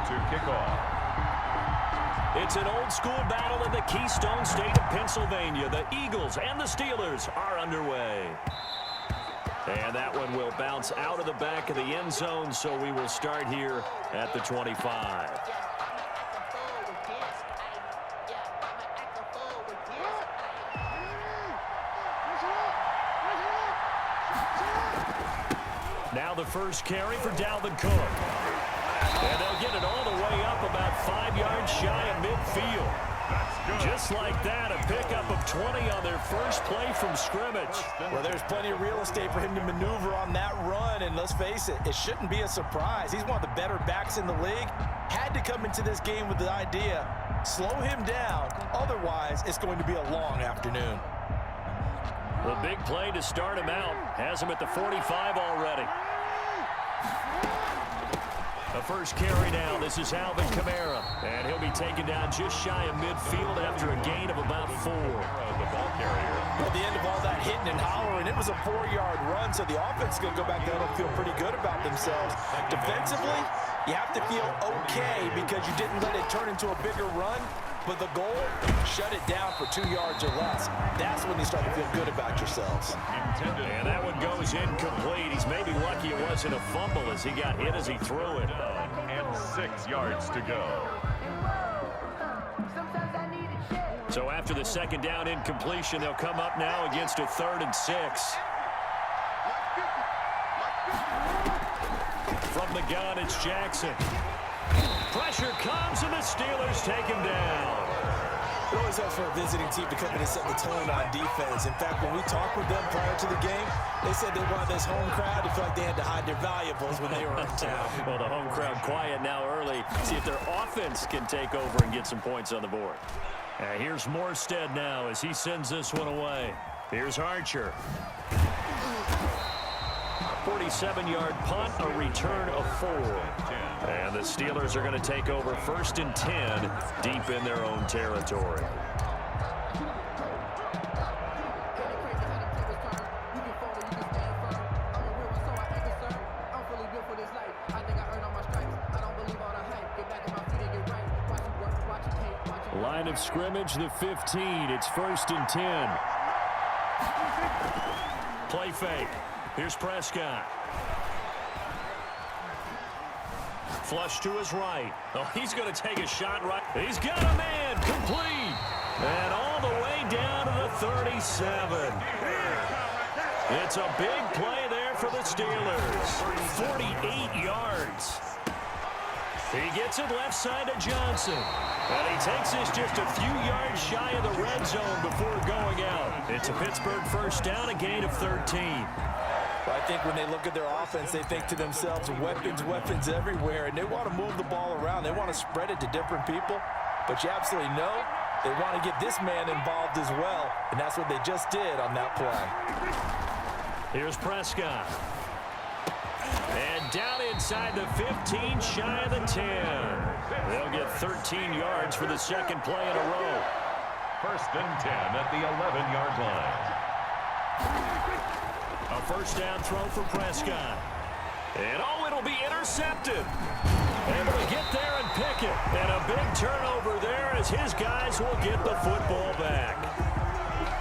to kick off. It's an old-school battle in the Keystone State of Pennsylvania. The Eagles and the Steelers are underway. And that one will bounce out of the back of the end zone, so we will start here at the 25. Now the first carry for Alvin Kamara. And they'll get it all the way up about 5 yards shy of midfield. Just like that, a pickup of 20 on their first play from scrimmage. Well, there's plenty of real estate for him to maneuver on that run, and let's face it, it shouldn't be a surprise. He's one of the better backs in the league. Had to come into this game with the idea, slow him down, otherwise it's going to be a long afternoon. The big play to start him out has him at the 45 already. The first carry now. This is Alvin Kamara. And he'll be taken down just shy of midfield after a gain of about 4. The ball carrier. At the end of all that hitting and hollering, it was a 4-yard run, so the offense is going to go back down and feel pretty good about themselves. Defensively, you have to feel okay because you didn't let it turn into a bigger run. But the goal, shut it down for 2 yards or less. That's when you start to feel good about yourselves. And that one goes incomplete. He's maybe lucky it wasn't a fumble as he got hit as he threw it. And 6 yards to go. So after the second down incompletion, they'll come up now against a 3rd and 6. From the gun, it's Jackson. Pressure comes, and the Steelers take him down. It always helps for a visiting team to come in and set the tone on defense. In fact, when we talked with them prior to the game, they said they wanted this home crowd to feel like they had to hide their valuables when they were in town. Well, the home crowd quiet now early. See if their offense can take over and get some points on the board. Here's Morstead now as he sends this one away. Here's Archer. 47-yard punt, a return of 4. And the Steelers are going to take over 1st and 10 deep in their own territory. Line of scrimmage, the 15. It's 1st and 10. Play fake. Here's Prescott. Flush to his right. Oh, he's going to take a shot right. He's got a man complete. And all the way down to the 37. It's a big play there for the Steelers. 48 yards. He gets it left side to Johnson. And he takes this just a few yards shy of the red zone before going out. It's a Pittsburgh first down, a gain of 13. I think when they look at their offense, they think to themselves, weapons, weapons everywhere, and they want to move the ball around. They want to spread it to different people, but you absolutely know they want to get this man involved as well, and that's what they just did on that play. Here's Prescott. And down inside the 15, shy of the 10. They'll get 13 yards for the second play in a row. 1st and 10 at the 11-yard line. A first down throw for Prescott. And oh, it'll be intercepted. Able to get there and pick it. And a big turnover there as his guys will get the football back.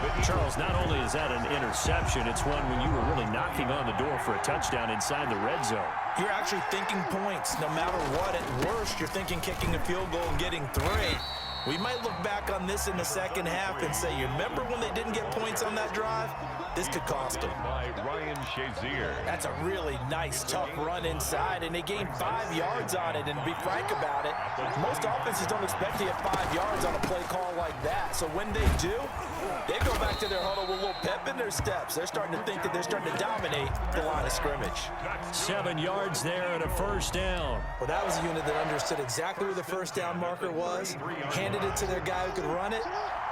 But Charles, not only is that an interception, it's one when you were really knocking on the door for a touchdown inside the red zone. You're actually thinking points no matter what. At worst, you're thinking kicking a field goal and getting 3. We might look back on this in the second half and say, you remember when they didn't get points on that drive? This could cost them. By Ryan Shazier. That's a really nice, tough run inside, and they gained 5 yards on it. And to be frank about it, most offenses don't expect to get 5 yards on a play call like that. So when they do, they go back to their huddle with a little pep in their steps. They're starting to think that they're starting to dominate the line of scrimmage. 7 yards there and a first down. Well, that was a unit that understood exactly where the first down marker was, handed it to their guy who could run it,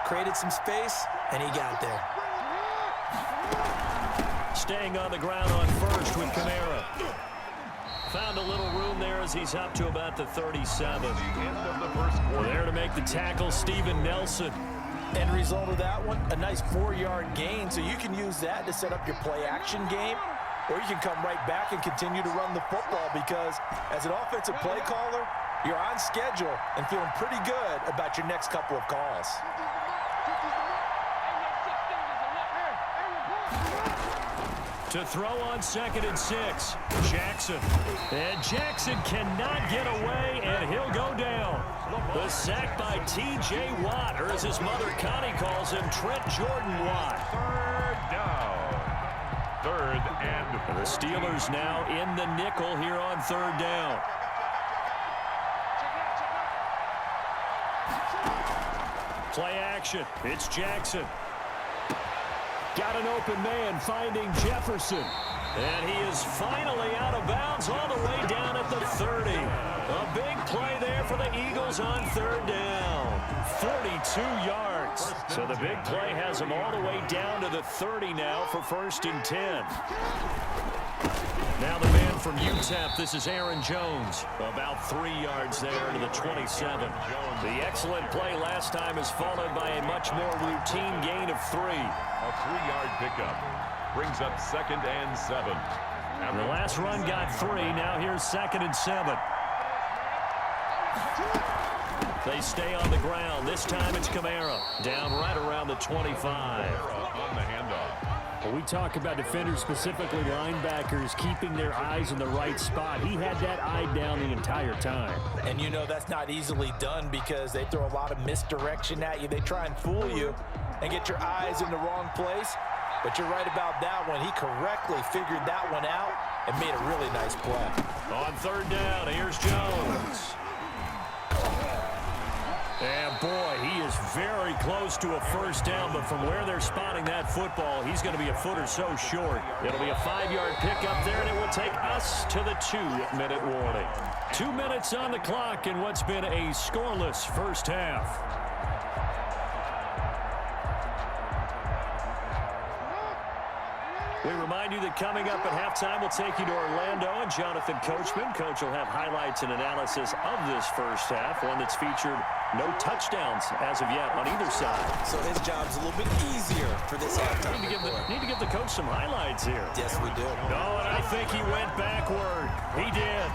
created some space, and he got there. Staying on the ground on first with Kamara. Found a little room there as he's up to about the 37. There to make the tackle, Steven Nelson. End result of that one, a nice 4-yard gain, so you can use that to set up your play-action game, or you can come right back and continue to run the football because as an offensive play caller, You're on schedule and feeling pretty good about your next couple of calls. To throw on 2nd and 6, Jackson. And Jackson cannot get away, and he'll go down. The sack by T.J. Watt, or as his mother Connie calls him, Trent Jordan Watt. 3rd down. 3rd and the Steelers now in the nickel here on 3rd down. Play action. It's Jackson. Got an open man finding Jefferson. And he is finally out of bounds all the way down at the 30. A big play there for the Eagles on 3rd down. 42 yards. So the big play has him all the way down to the 30 now for 1st and 10. Now the man from UTEP, this is Aaron Jones. About 3 yards there to the 27. The excellent play last time is followed by a much more routine gain of 3. A 3-yard pickup brings up 2nd and 7. And the last run got 3. Now here's 2nd and 7. They stay on the ground. This time it's Kamara. Down right around the 25. On the handoff. Well, we talk about defenders, specifically linebackers, keeping their eyes in the right spot. He had that eye down the entire time. And you know that's not easily done because they throw a lot of misdirection at you. They try and fool you and get your eyes in the wrong place. But you're right about that one. He correctly figured that one out and made a really nice play. On 3rd down, here's Jones. And boy, he is very close to a 1st down, but from where they're spotting that football, he's going to be a foot or so short. It'll be a 5-yard pickup there, and it will take us to the 2-minute warning. 2 minutes on the clock in what's been a scoreless first half. We remind you that coming up at halftime, we'll take you to Orlando and Jonathan Coachman. Coach will have highlights and analysis of this first half, one that's featured no touchdowns as of yet on either side. So his job's a little bit easier for this halftime. Need to give the coach some highlights here. Yes, we do. No, and I think he went backward. He did.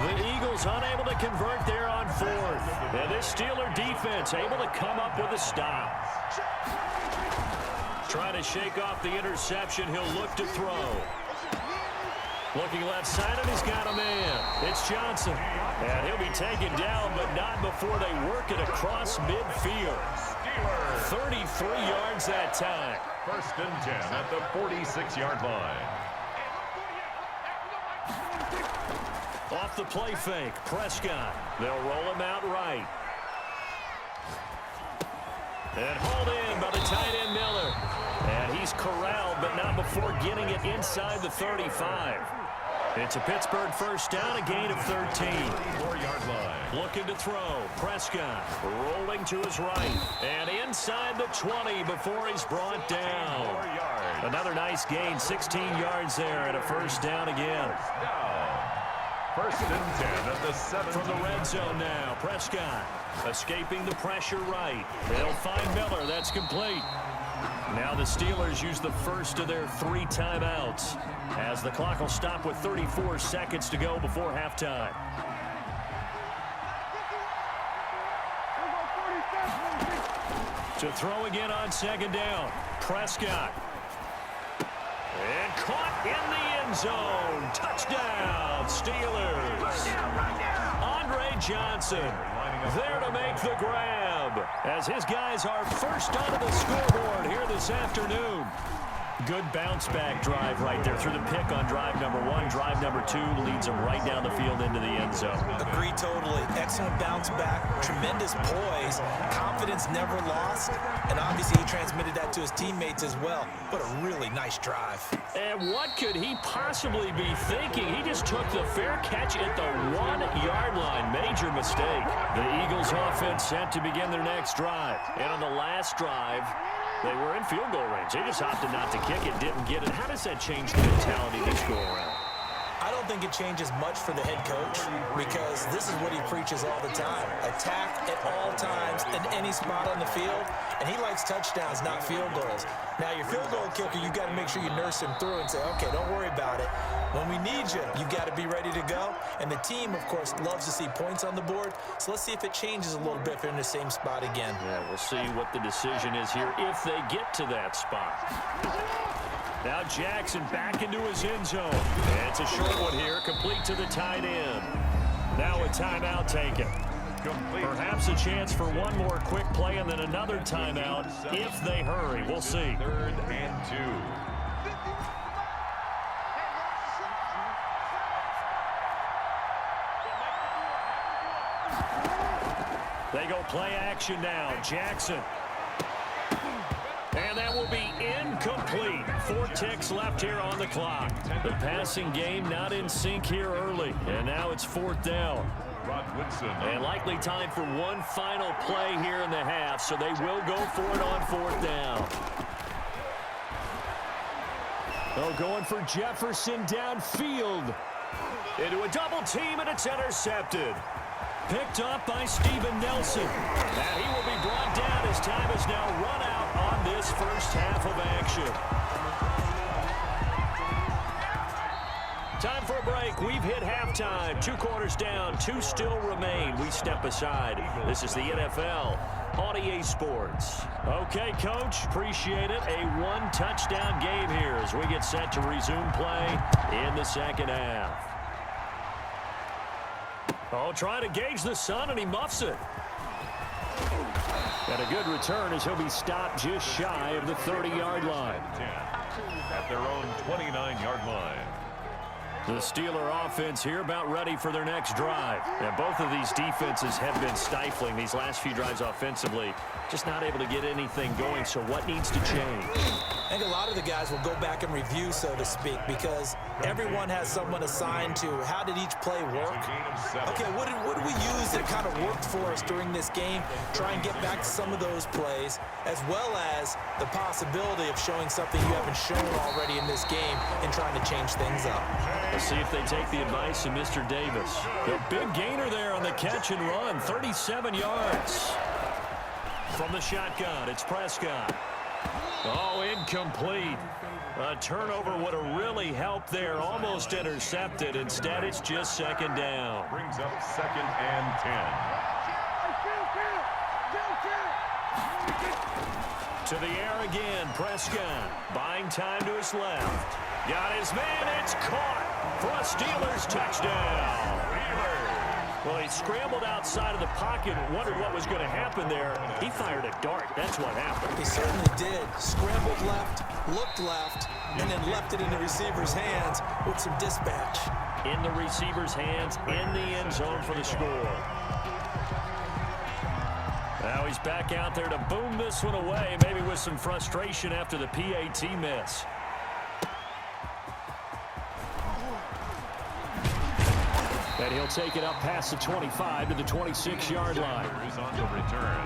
The Eagles unable to convert there on 4th. And this Steeler defense able to come up with a stop. Trying to shake off the interception. He'll look to throw. Looking left side, and he's got a man. It's Johnson. And he'll be taken down, but not before they work it across midfield. 33 yards that time. 1st and 10 at the 46-yard line. Off the play fake, Prescott. They'll roll him out right. And hauled in by the tight end Miller. And he's corralled, but not before getting it inside the 35. It's a Pittsburgh 1st down, a gain of 13. 4-yard line. Looking to throw. Prescott rolling to his right. And inside the 20 before he's brought down. 4 yards. Another nice gain, 16 yards there, and a 1st down again. 1st and 10 at the 7. From the red zone now, Prescott escaping the pressure right. They'll find Miller. That's complete. Now the Steelers use the first of their 3 timeouts as the clock will stop with 34 seconds to go before halftime. To throw again on 2nd down, Prescott. And caught in the end zone. Touchdown, Steelers. Andre Johnson there to make the grab as his guys are first onto the scoreboard here this afternoon. Good bounce-back drive right there through the pick on drive number 1. Drive number 2 leads them right down the field into the end zone. Agree totally. Excellent bounce back, tremendous poise, confidence never lost, and obviously he transmitted that to his teammates as well. What a really nice drive. And what could he possibly be thinking? He just took the fair catch at the 1-yard line. Major mistake. The Eagles offense set to begin their next drive. And on the last drive, they were in field goal range. They just opted not to kick it, didn't get it. How does that change the mentality this go around? I don't think it changes much for the head coach because this is what he preaches all the time. Attack at all times in any spot on the field, and he likes touchdowns, not field goals. Now, your field goal kicker, you got to make sure you nurse him through and say, okay, don't worry about it. When we need you, you got to be ready to go. And the team, of course, loves to see points on the board. So let's see if it changes a little bit if they're in the same spot again. Yeah, we'll see what the decision is here if they get to that spot. Now Jackson back into his end zone. And it's a short one here, complete to the tight end. Now a timeout taken. Perhaps a chance for one more quick play and then another timeout if they hurry. We'll see. 3rd and 2. They go play action now. Jackson. And that will be incomplete. 4 ticks left here on the clock. The passing game not in sync here early. And now it's 4th down. And likely time for one final play here in the half, so they will go for it on 4th down. Oh, going for Jefferson downfield. Into a double team, and it's intercepted. Picked up by Steven Nelson. And he will be brought down as time is now run out on this first half of action. Time for a break. We've hit halftime. 2 quarters down. 2 still remain. We step aside. This is the NFL on EA Sports. Okay, Coach. Appreciate it. A 1-touchdown game here as we get set to resume play in the second half. Oh, trying to gauge the sun, and he muffs it. And a good return as he'll be stopped just shy of the 30-yard line. 10 at their own 29-yard line. The Steeler offense here about ready for their next drive. And both of these defenses have been stifling these last few drives offensively. Just not able to get anything going, so what needs to change? I think a lot of the guys will go back and review, so to speak, because everyone has someone assigned to how did each play work. Okay, what did we use that kind of worked for us during this game? Try and get back to some of those plays, as well as the possibility of showing something you haven't shown already in this game and trying to change things up. Let's see if they take the advice of Mr. Davis. The big gainer there on the catch and run, 37 yards. From the shotgun, it's Prescott. Oh, incomplete. A turnover would have really helped there. Almost intercepted. Instead, it's just second down. Brings up 2nd and 10. To the air again, Prescott. Buying time to his left. Got his man, it's caught for a Steelers touchdown. Well, he scrambled outside of the pocket and wondered what was going to happen there. He fired a dart. That's what happened. He certainly did. Scrambled left, looked left, and then left it in the receiver's hands with some dispatch. In the receiver's hands, in the end zone for the score. Now he's back out there to boom this one away, maybe with some frustration after the PAT miss. And he'll take it up past the 25 to the 26-yard line. Is on the return.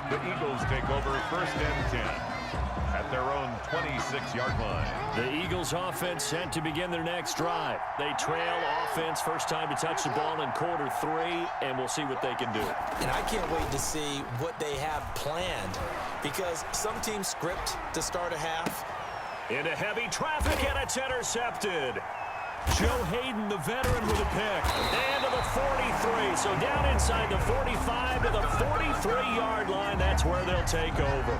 The Eagles take over 1st and 10 at their own 26-yard line. The Eagles offense set to begin their next drive. They trail offense, first time to touch the ball in quarter 3, and we'll see what they can do. And I can't wait to see what they have planned, because some teams script to start a half. Into heavy traffic, and it's intercepted. Joe Hayden, the veteran, with a pick. And to the 43. So down inside the 45 to the 43-yard line. That's where they'll take over.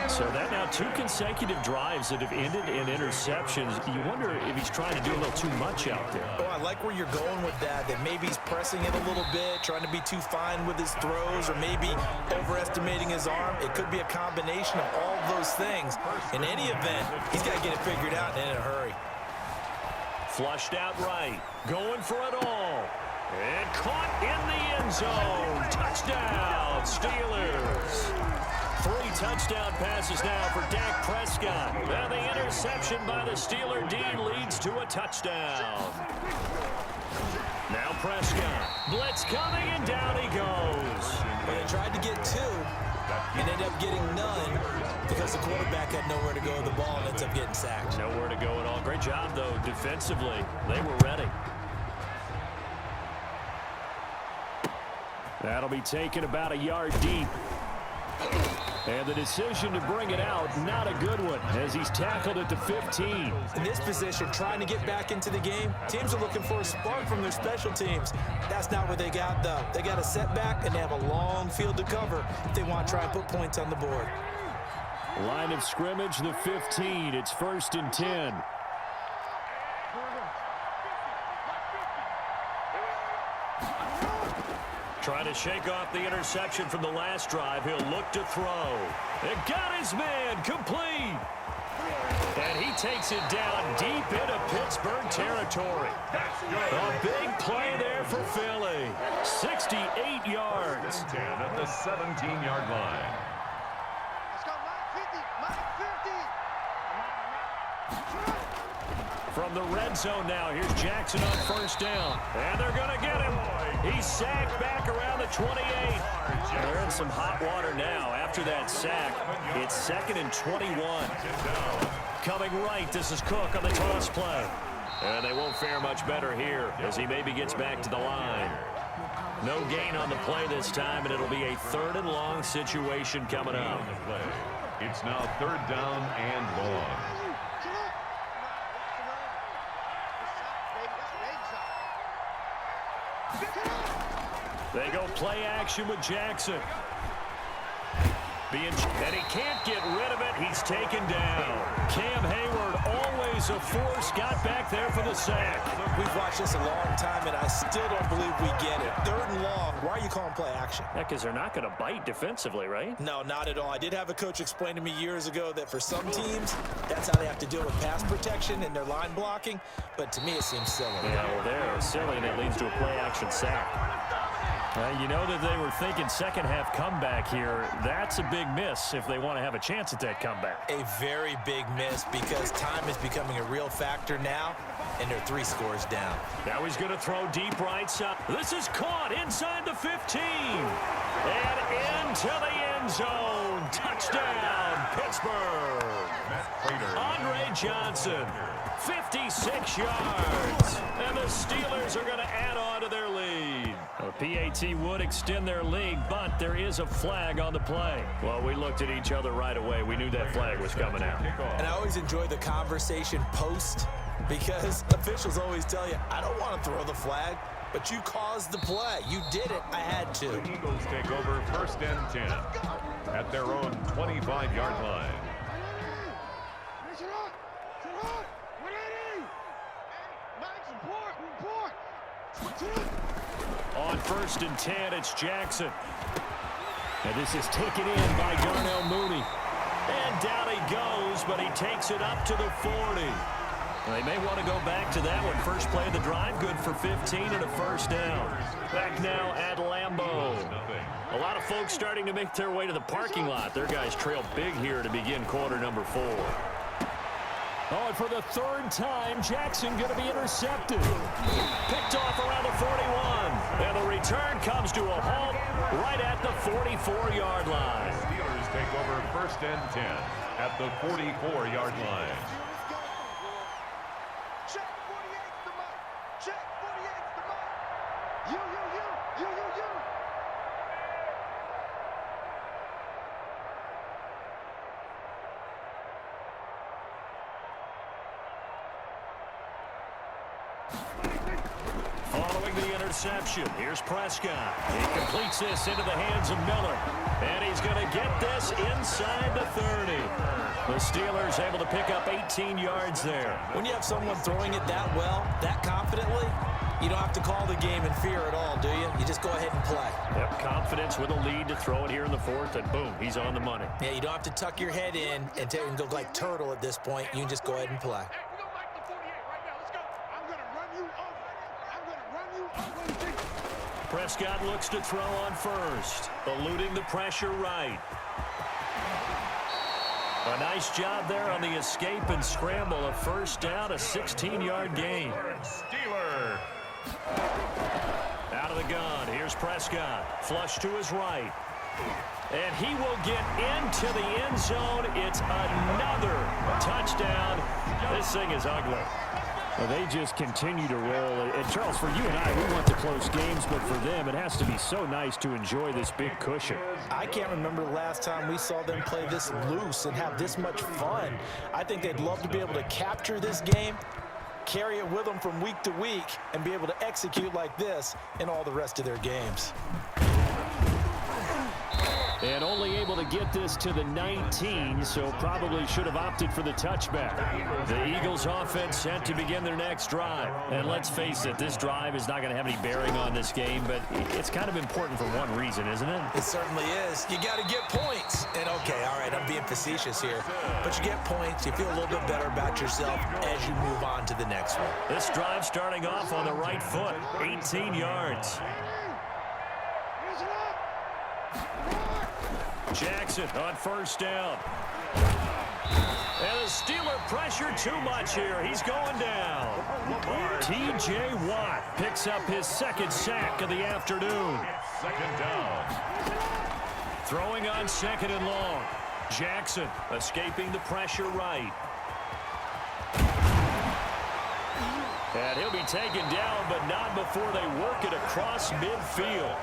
So that now 2 consecutive drives that have ended in interceptions. You wonder if he's trying to do a little too much out there. Oh, I like where you're going with that maybe he's pressing it a little bit, trying to be too fine with his throws, or maybe overestimating his arm. It could be a combination of all those things. In any event, he's got to get it figured out and in a hurry. Flushed out right. Going for it all. And caught in the end zone. Touchdown, Steelers. 3 touchdown passes now for Dak Prescott. And the interception by the Steeler D leads to a touchdown. Now Prescott. Blitz coming, and down he goes. Well, they tried to get 2 and ended up getting none because the quarterback had nowhere to go with the ball and ends up getting sacked. Nowhere to go at all. Great job, though, defensively. Defensively, they were ready. That'll be taken about a yard deep. And the decision to bring it out, not a good one, as he's tackled at the 15. In this position, trying to get back into the game, teams are looking for a spark from their special teams. That's not what they got, though. They got a setback, and they have a long field to cover if they want to try and put points on the board. Line of scrimmage, the 15. It's 1st and 10. Trying to shake off the interception from the last drive. He'll look to throw. It got his man complete. And he takes it down deep into Pittsburgh territory. A big play there for Philly. 68 yards. 10 at the 17-yard line. From the red zone now, here's Jackson on 1st down. And they're going to get him. He's sacked back around the 28. They're in some hot water now after that sack. It's 2nd and 21. Coming right, this is Cook on the toss play. And they won't fare much better here as he maybe gets back to the line. No gain on the play this time, and it'll be a 3rd and long situation coming up. It's now 3rd down and long. They go play action with Jackson. And he can't get rid of it. He's taken down. Cam Hayward, always a force, got back there for the sack. We've watched this a long time, and I still don't believe we get it. 3rd and long. Why are you calling play action? Yeah, because they're not going to bite defensively, right? No, not at all. I did have a coach explain to me years ago that for some teams, that's how they have to deal with pass protection and their line blocking. But to me, it seems silly. Yeah, well, they're silly, and it leads to a play action sack. You know that they were thinking second half comeback here. That's a big miss if they want to have a chance at that comeback. A very big miss because time is becoming a real factor now, and they're 3 scores down. Now he's going to throw deep right side. This is caught inside the 15. And into the end zone. Touchdown, Pittsburgh. Andre Johnson, 56 yards. And the Steelers are going to add on to their lead. The PAT would extend their lead, but there is a flag on the play. Well, we looked at each other right away. We knew that flag was coming out. And I always enjoy the conversation post because officials always tell you, I don't want to throw the flag, but you caused the play. You did it. I had to. The Eagles take over 1st and 10 at their own 25-yard line. On 1st and 10, it's Jackson. And this is taken in by Darnell Mooney. And down he goes, but he takes it up to the 40. They may want to go back to that one. First play of the drive, good for 15 and a 1st down. Back now at Lambeau. A lot of folks starting to make their way to the parking lot. Their guys trail big here to begin quarter number 4. Oh, and for the 3rd time, Jackson going to be intercepted. Picked off around the 41. And the return comes to a halt right at the 44-yard line. Steelers take over 1st and 10 at the 44-yard line. Check 48 the mark. Check 48 the mark. You. Following the interception, here's Prescott. He completes this into the hands of Miller. And he's going to get this inside the 30. The Steelers able to pick up 18 yards there. When you have someone throwing it that well, that confidently, you don't have to call the game in fear at all, do you? You just go ahead and play. Yep, confidence with a lead to throw it here in the 4th, and boom, he's on the money. Yeah, you don't have to tuck your head in and go like turtle at this point. You can just go ahead and play. Prescott looks to throw on 1st, eluding the pressure right. A nice job there on the escape and scramble. A 1st down, a 16-yard gain. Steeler. Out of the gun, here's Prescott. Flush to his right. And he will get into the end zone. It's another touchdown. This thing is ugly. Well, they just continue to roll. And Charles, for you and I, we want the close games, but for them, it has to be so nice to enjoy this big cushion. I can't remember the last time we saw them play this loose and have this much fun. I think they'd love to be able to capture this game, carry it with them from week to week, and be able to execute like this in all the rest of their games. And only able to get this to the 19, so probably should have opted for the touchback. The Eagles offense set to begin their next drive. And let's face it, this drive is not going to have any bearing on this game, but it's kind of important for one reason, isn't it? It certainly is. You got to get points. And okay, all right, I'm being facetious here, but you get points, you feel a little bit better about yourself as you move on to the next one. This drive starting off on the right foot, 18 yards. Jackson on first down. And the Steeler pressure too much here. He's going down. T.J. Watt picks up his second sack of the afternoon. Second down. Throwing on second and long. Jackson escaping the pressure right. And he'll be taken down, but not before they work it across midfield.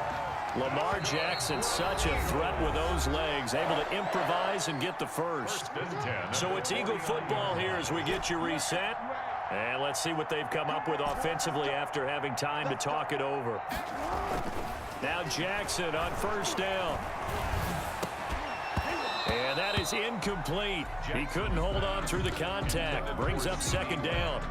Lamar Jackson, such a threat with those legs, able to improvise and get the first. So it's Eagle football here as we get you reset. And let's see what they've come up with offensively after having time to talk it over. Now Jackson on first down. And that is incomplete. He couldn't hold on through the contact. Brings up second down.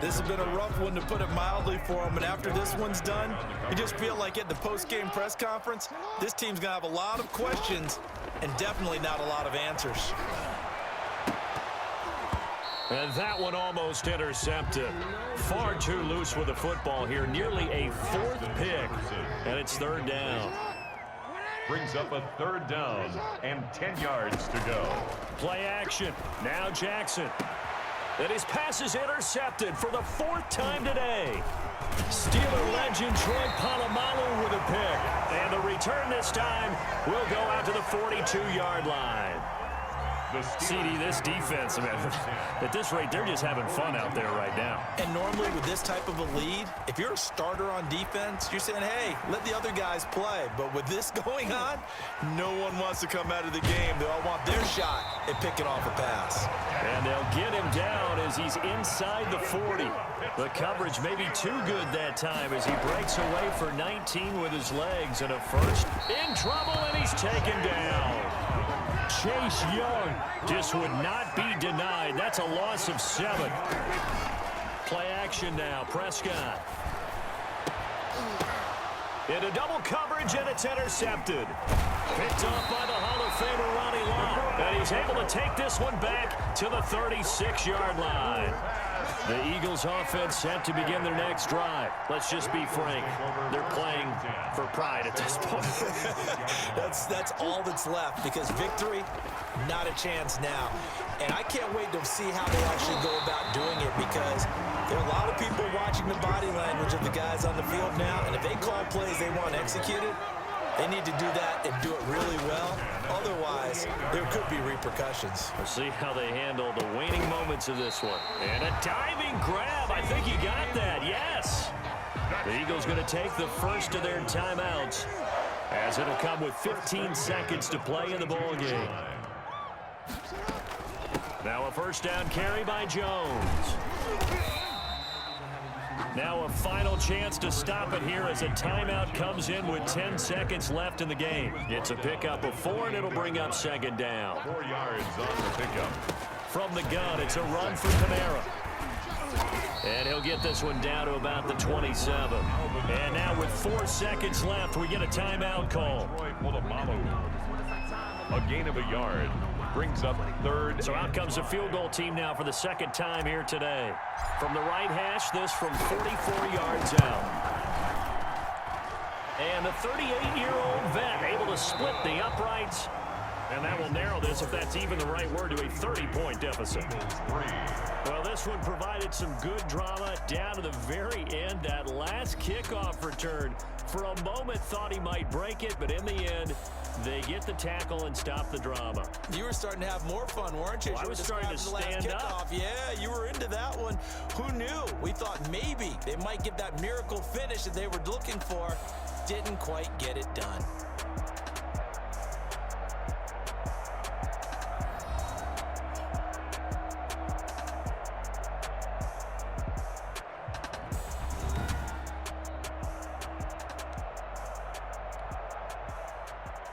This has been a rough one, to put it mildly, for him. And after this one's done, you just feel like at the post-game press conference, this team's going to have a lot of questions and definitely not a lot of answers. And that one almost intercepted. Far too loose with the football here. Nearly a fourth pick. And it's third down. Brings up a third down and 10 yards to go. Play action. Now Jackson. And his pass is intercepted for the fourth time today. Steeler legend Troy Polamalu with a pick. And the return this time will go out to the 42-yard line. CD, this defense, man, at this rate, they're just having fun out there right now. And normally with this type of a lead, if you're a starter on defense, you're saying, hey, let the other guys play. But with this going on, no one wants to come out of the game. They all want their shot at picking off a pass. And they'll get him down as he's inside the 40. The coverage may be too good that time as he breaks away for 19 with his legs, and a first. In trouble, and he's taken down. Chase Young just would not be denied. That's a loss of 7. Play action now. Prescott. Into double coverage, and it's intercepted. Picked off by the Hall of Famer Ronnie Lott. And he's able to take this one back to the 36-yard line. The Eagles offense set to begin their next drive. Let's just be frank. They're playing for pride at this point. That's all that's left, because victory, not a chance now. And I can't wait to see how they actually go about doing it, because there are a lot of people watching the body language of the guys on the field now, and if they call plays they want executed, they need to do that and do it really well. Otherwise, there could be repercussions. We'll see how they handle the waning moments of this one. And a diving grab. I think he got that. Yes. The Eagles going to take the first of their timeouts, as it'll come with 15 seconds to play in the ball game. Now a first down carry by Jones. Now a final chance to stop it here as a timeout comes in with 10 seconds left in the game. It's a pickup of 4, and it'll bring up second down. 4 yards on the pickup. From the gun, it's a run for Kamara. And he'll get this one down to about the 27. And now with 4 seconds left, we get a timeout call. A gain of a yard. Brings up third. So out comes the field goal team now for the second time here today. From the right hash, this from 44 yards out. And the 38-year-old vet able to split the uprights. And that will narrow this, if that's even the right word, to a 30-point deficit. Well, this one provided some good drama down to the very end. That last kickoff return, for a moment thought he might break it, but in the end, They get the tackle and stop the drama. You were starting to have more fun, weren't you? Well, I was starting to stand up. Yeah, you were into that one. Who knew? We thought maybe they might get that miracle finish that they were looking for. Didn't quite get it done.